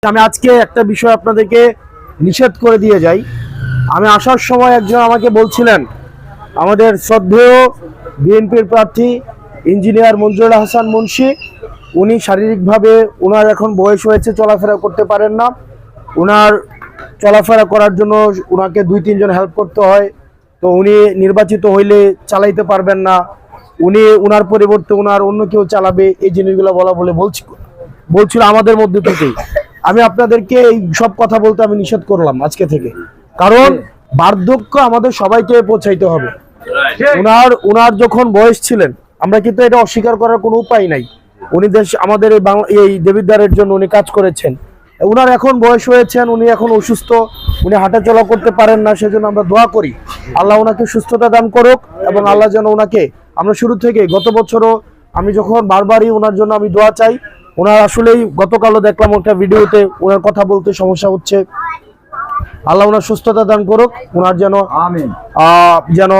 আমি আজকে একটা বিষয় আপনাদেরকে নিষেধ করে দিয়ে যাই। আমি আসার সময় একজন আমাকে বলছিলেন, আমাদের শ্রদ্ধেয় বিএনপির প্রার্থী ইঞ্জিনিয়ার মঞ্জুরুল হাসান মুন্সি, উনি শারীরিকভাবে ওনার এখন বয়স হয়েছে, চলাফেরা করতে পারেন না। ওনার চলাফেরা করার জন্য ওনাকে 2-3 জন হেল্প করতে হয়। তো উনি নির্বাচিত হইলে চালাইতে পারবেন না, উনি ওনার পরিবর্তে ওনার অন্য কেউ চালাবে, এই জিনিসগুলো বলছিল আমাদের মধ্যে থেকেই। আমি আপনাদেরকে এই সব কথা বলতে আমি নিষেধ করলাম আজকে থেকে, কারণ বার্ধক্য আমাদের সবাইকে পৌঁছাইতে হবে। ওনার যখন বয়স ছিলেন, আমরা কিন্তু এটা অস্বীকার করার কোনো উপায় নাই। উনি আমাদের এই দেবিদ্বারের জন্য উনি কাজ করেছেন। উনার এখন বয়স হয়েছেন, উনি এখন অসুস্থ, উনি হাঁটাচলা করতে পারেন না। সেজন্য আমরা দোয়া করি আল্লাহ ওনাকে সুস্থতা দান করুক, এবং আল্লাহ যেন ওনাকে, আমরা শুরু থেকে গত বছরও আমি যখন বারবারই ওনার জন্য আমি দোয়া চাই। ওনার আসলেই গতকালও দেখলাম একটা ভিডিওতে ওনার কথা বলতে সমস্যা হচ্ছে। আল্লাহ ওনার সুস্থতা দান করুক, ওনার যেন যেন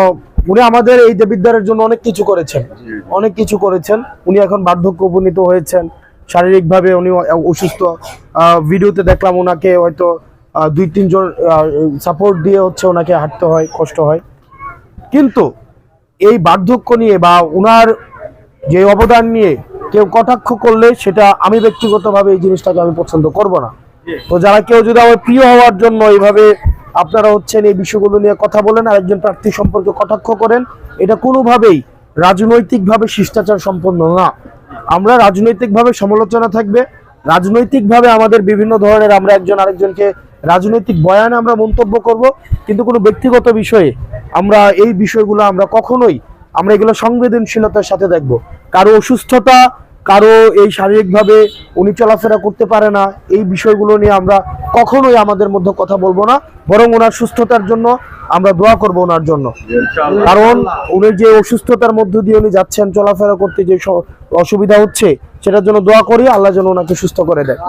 উনি আমাদের এই দেবিদ্বারের জন্য অনেক কিছু করেছেন। উনি এখন বার্ধক্য উপনীত হয়েছেন, শারীরিকভাবে উনি অসুস্থ। ভিডিওতে দেখলাম ওনাকে হয়তো 2-3 জন সাপোর্ট দিয়ে ওনাকে হাঁটতে হয়, কষ্ট হয়। কিন্তু এই বার্ধক্য নিয়ে বা ওনার যে অবদান নিয়ে কেউ কটাক্ষ করলে সেটা আমি ব্যক্তিগতভাবে এই জিনিসটাকে আমি পছন্দ করব না। তো যারা কেউ যদি আমার প্রিয় হওয়ার জন্য এইভাবে আপনারা এই বিষয়গুলো নিয়ে কথা বলেন আর একজন প্রার্থী সম্পর্কে কটাক্ষ করেন, এটা কোনোভাবেই রাজনৈতিকভাবে শিষ্টাচার সম্পন্ন না। আমরা রাজনৈতিকভাবে সমালোচনা থাকবে, রাজনৈতিকভাবে আমাদের বিভিন্ন ধরনের আমরা একজন আরেকজনকে রাজনৈতিক বয়ানে আমরা মন্তব্য করব, কিন্তু কোনো ব্যক্তিগত বিষয়ে আমরা এই বিষয়গুলো আমরা কখনোই আমরা এগুলো সংবেদনশীলতার সাথে দেখব। কারো অসুস্থতা, কারো এই শারীরিকভাবে উনি চলাফেরা করতে পারে না, এই বিষয়গুলো নিয়ে আমরা কখনোই আমাদের মধ্যে কথা বলবো না, বরং ওনার সুস্থতার জন্য আমরা দোয়া করব ওনার জন্য। কারণ উনি যে অসুস্থতার মধ্য দিয়ে উনি যাচ্ছেন, চলাফেরা করতে যে অসুবিধা হচ্ছে, সেটার জন্য দোয়া করি আল্লাহ যেন ওনাকে সুস্থ করে দেয়।